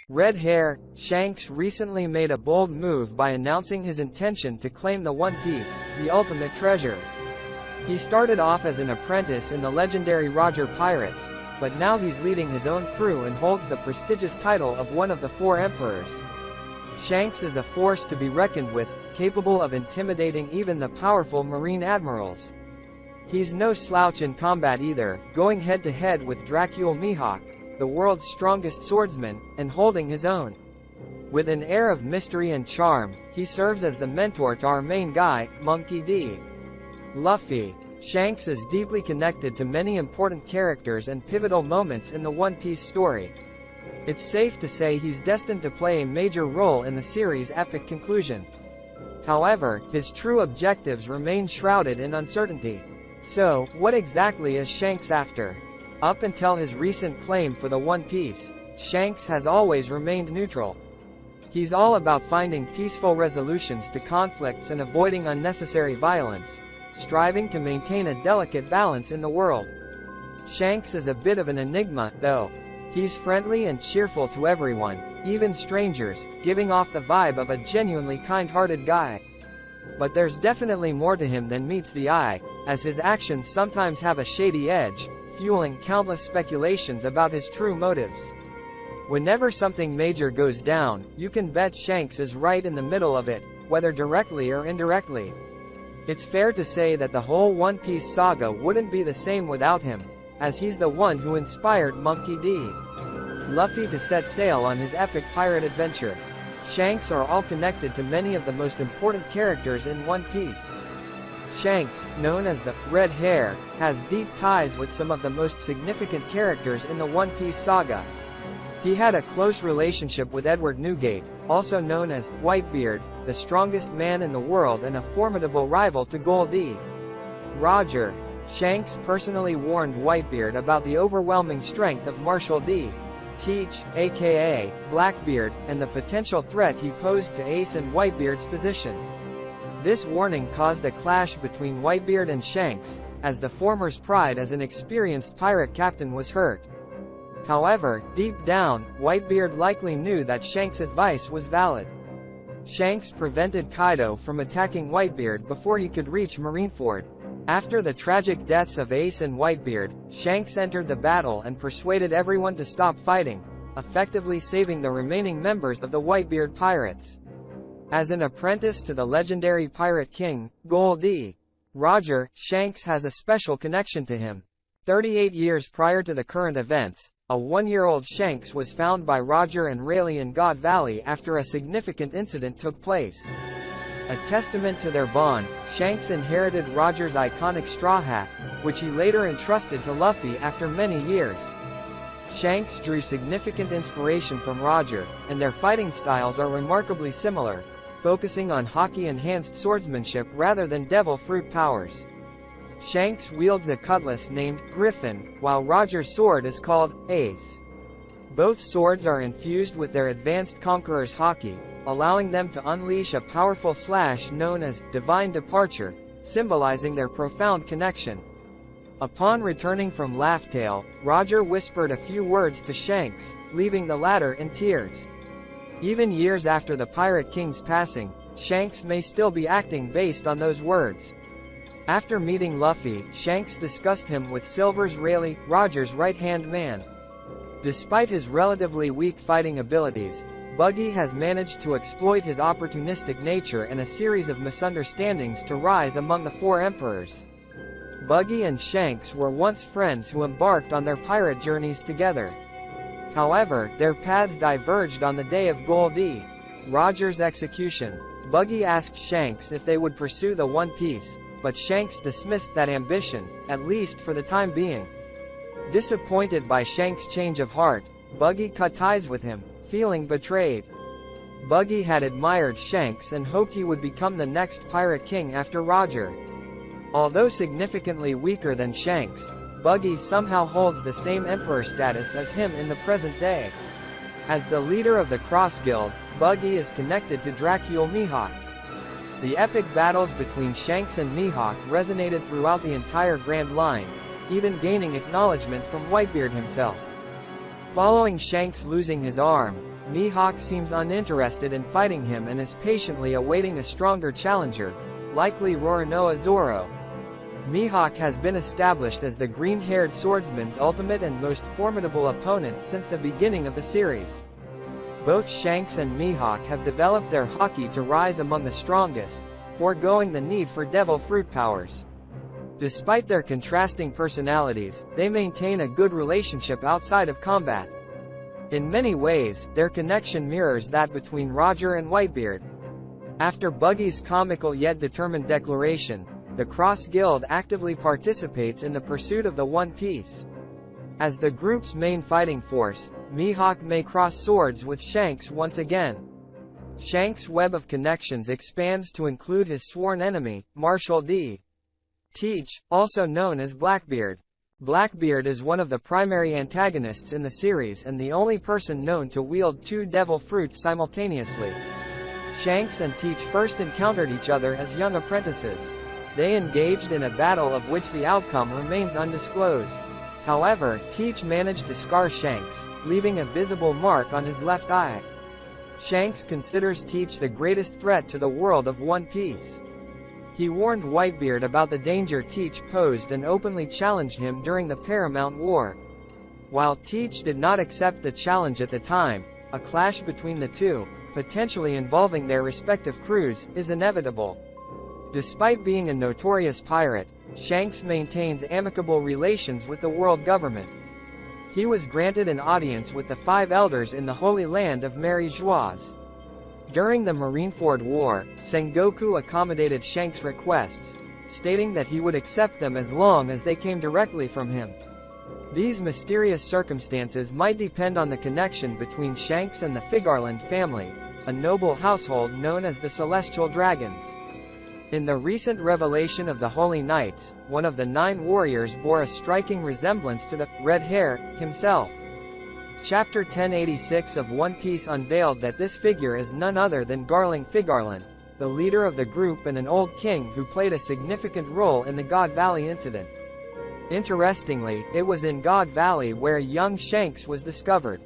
Red hair. Shanks recently made a bold move by announcing his intention to claim the One Piece, the ultimate treasure. He started off as an apprentice in the legendary Roger Pirates, but now he's leading his own crew and holds the prestigious title of one of the four emperors. Shanks is a force to be reckoned with, capable of intimidating even the powerful marine admirals. He's no slouch in combat either, going head-to-head with Dracule Mihawk, the world's strongest swordsman, and holding his own. With an air of mystery and charm, he serves as the mentor to our main guy, Monkey D. Luffy. Shanks is deeply connected to many important characters and pivotal moments in the One Piece story. It's safe to say he's destined to play a major role in the series' epic conclusion. However, his true objectives remain shrouded in uncertainty. So, what exactly is Shanks after? Up until his recent claim for the One Piece, Shanks has always remained neutral. He's all about finding peaceful resolutions to conflicts and avoiding unnecessary violence, striving to maintain a delicate balance in the world. Shanks is a bit of an enigma, though. He's friendly and cheerful to everyone, even strangers, giving off the vibe of a genuinely kind-hearted guy. But there's definitely more to him than meets the eye, as his actions sometimes have a shady edge, fueling countless speculations about his true motives. Whenever something major goes down, you can bet Shanks is right in the middle of it, whether directly or indirectly. It's fair to say that the whole One Piece saga wouldn't be the same without him, as he's the one who inspired Monkey D. Luffy to set sail on his epic pirate adventure. Shanks are all connected to many of the most important characters in One Piece. Shanks, known as the Red Hair, has deep ties with some of the most significant characters in the One Piece saga. He had a close relationship with Edward Newgate, also known as Whitebeard, the strongest man in the world and a formidable rival to Goldie. Roger. Shanks personally warned Whitebeard about the overwhelming strength of Marshal D. Teach, aka Blackbeard, and the potential threat he posed to Ace and Whitebeard's position. This warning caused a clash between Whitebeard and Shanks, as the former's pride as an experienced pirate captain was hurt. However, deep down, Whitebeard likely knew that Shanks' advice was valid. Shanks prevented Kaido from attacking Whitebeard before he could reach Marineford. After the tragic deaths of Ace and Whitebeard, Shanks entered the battle and persuaded everyone to stop fighting, effectively saving the remaining members of the Whitebeard pirates. As an apprentice to the legendary Pirate King, Goldie Roger, Shanks has a special connection to him. 38 years prior to the current events, a one-year-old Shanks was found by Roger and Rayleigh in God Valley after a significant incident took place. A testament to their bond, Shanks inherited Roger's iconic straw hat, which he later entrusted to Luffy after many years. Shanks drew significant inspiration from Roger, and their fighting styles are remarkably similar, focusing on hockey-enhanced swordsmanship rather than devil fruit powers. Shanks wields a cutlass named Griffin, while Roger's sword is called Ace. Both swords are infused with their advanced Conqueror's haki, allowing them to unleash a powerful slash known as Divine Departure, symbolizing their profound connection. Upon returning from Laugh Tale, Roger whispered a few words to Shanks, leaving the latter in tears. Even years after the Pirate King's passing, Shanks may still be acting based on those words. After meeting Luffy, Shanks discussed him with Silver's Rayleigh, Roger's right-hand man. Despite his relatively weak fighting abilities, Buggy has managed to exploit his opportunistic nature and a series of misunderstandings to rise among the four emperors. Buggy and Shanks were once friends who embarked on their pirate journeys together. However, their paths diverged on the day of Goldie Roger's execution. Buggy asked Shanks if they would pursue the One Piece, but Shanks dismissed that ambition, at least for the time being. Disappointed by Shanks' change of heart, Buggy cut ties with him, feeling betrayed. Buggy had admired Shanks and hoped he would become the next Pirate King after Roger. Although significantly weaker than Shanks, Buggy somehow holds the same emperor status as him in the present day. As the leader of the Cross Guild, Buggy is connected to Dracule Mihawk. The epic battles between Shanks and Mihawk resonated throughout the entire Grand Line, even gaining acknowledgement from Whitebeard himself. Following Shanks losing his arm, Mihawk seems uninterested in fighting him and is patiently awaiting a stronger challenger, likely Roronoa Zoro. Mihawk has been established as the green-haired swordsman's ultimate and most formidable opponent since the beginning of the series. Both Shanks and Mihawk have developed their haki to rise among the strongest, foregoing the need for devil fruit powers. Despite their contrasting personalities, they maintain a good relationship outside of combat. In many ways, their connection mirrors that between Roger and Whitebeard. After Buggy's comical yet determined declaration, the Cross Guild actively participates in the pursuit of the One Piece. As the group's main fighting force, Mihawk may cross swords with Shanks once again. Shanks' web of connections expands to include his sworn enemy, Marshal D. Teach, also known as Blackbeard. Blackbeard is one of the primary antagonists in the series and the only person known to wield two devil fruits simultaneously. Shanks and Teach first encountered each other as young apprentices. They engaged in a battle of which the outcome remains undisclosed. However, Teach managed to scar Shanks, leaving a visible mark on his left eye. Shanks considers Teach the greatest threat to the world of One Piece. He warned Whitebeard about the danger Teach posed and openly challenged him during the Paramount War. While Teach did not accept the challenge at the time, a clash between the two, potentially involving their respective crews, is inevitable. Despite being a notorious pirate, Shanks maintains amicable relations with the world government. He was granted an audience with the five elders in the Holy Land of Mary Joies. During the Marineford War, Sengoku accommodated Shanks' requests, stating that he would accept them as long as they came directly from him. These mysterious circumstances might depend on the connection between Shanks and the Figarland family, a noble household known as the Celestial Dragons. In the recent revelation of the Holy Knights, one of the 9 warriors bore a striking resemblance to the Red Hair himself. Chapter 1086 of One Piece unveiled that this figure is none other than Garling Figarland, the leader of the group and an old king who played a significant role in the God Valley incident. Interestingly, it was in God Valley where young Shanks was discovered.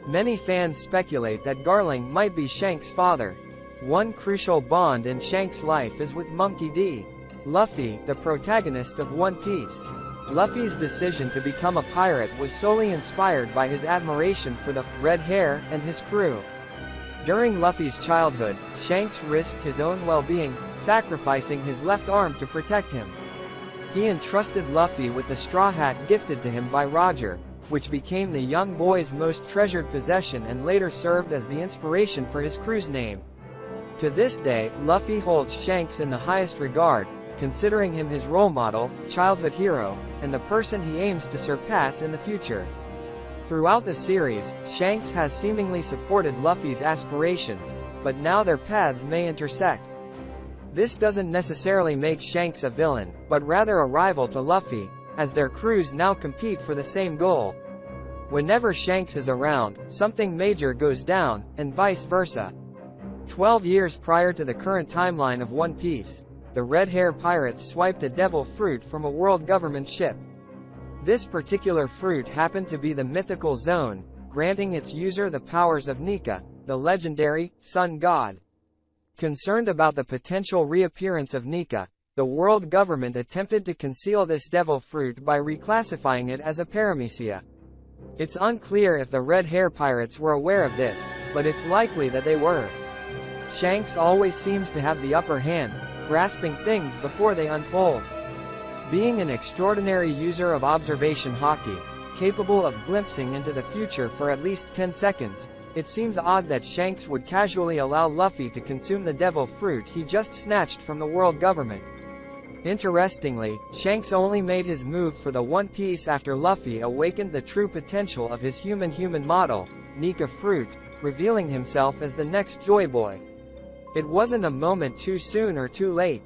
Many fans speculate that Garling might be Shanks' father. One crucial bond in Shanks' life is with Monkey D. Luffy, the protagonist of One Piece. Luffy's decision to become a pirate was solely inspired by his admiration for the Red Hair and his crew. During Luffy's childhood, Shanks risked his own well-being, sacrificing his left arm to protect him. He entrusted Luffy with the straw hat gifted to him by Roger, which became the young boy's most treasured possession and later served as the inspiration for his crew's name. To this day, Luffy holds Shanks in the highest regard, considering him his role model, childhood hero, and the person he aims to surpass in the future. Throughout the series, Shanks has seemingly supported Luffy's aspirations, but now their paths may intersect. This doesn't necessarily make Shanks a villain, but rather a rival to Luffy, as their crews now compete for the same goal. Whenever Shanks is around, something major goes down, and vice versa. 12 years prior to the current timeline of One Piece, the Red Hair pirates swiped a devil fruit from a world government ship. This particular fruit happened to be the mythical zone, granting its user the powers of Nika, the legendary sun god. Concerned about the potential reappearance of Nika, the world government attempted to conceal this devil fruit by reclassifying it as a paramecia. It's unclear if the Red Hair pirates were aware of this, but it's likely that they were. Shanks always seems to have the upper hand, grasping things before they unfold. Being an extraordinary user of observation haki, capable of glimpsing into the future for at least 10 seconds, it seems odd that Shanks would casually allow Luffy to consume the devil fruit he just snatched from the world government. Interestingly, Shanks only made his move for the One Piece after Luffy awakened the true potential of his human model, Nika Fruit, revealing himself as the next Joy Boy. It wasn't a moment too soon or too late.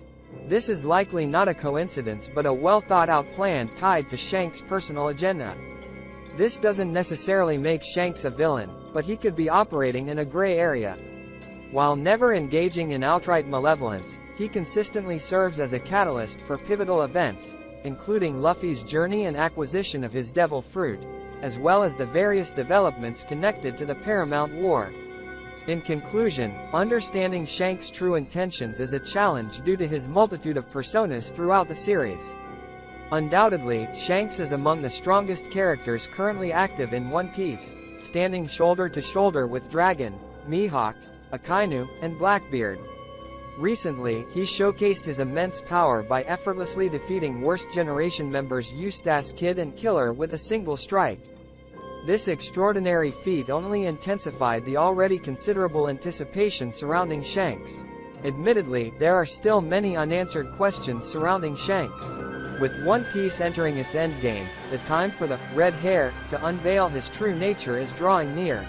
This is likely not a coincidence but a well-thought-out plan tied to Shanks' personal agenda. This doesn't necessarily make Shanks a villain, but he could be operating in a gray area. While never engaging in outright malevolence, he consistently serves as a catalyst for pivotal events, including Luffy's journey and acquisition of his devil fruit. as well as the various developments connected to the Paramount War. In conclusion, understanding Shanks' true intentions is a challenge due to his multitude of personas throughout the series. Undoubtedly, Shanks is among the strongest characters currently active in One Piece, standing shoulder to shoulder with Dragon, Mihawk, Akainu, and Blackbeard. Recently, he showcased his immense power by effortlessly defeating Worst Generation members Eustace Kid and Killer with a single strike. This extraordinary feat only intensified the already considerable anticipation surrounding Shanks. Admittedly, there are still many unanswered questions surrounding Shanks. With One Piece entering its endgame, the time for the Red Hair to unveil his true nature is drawing near.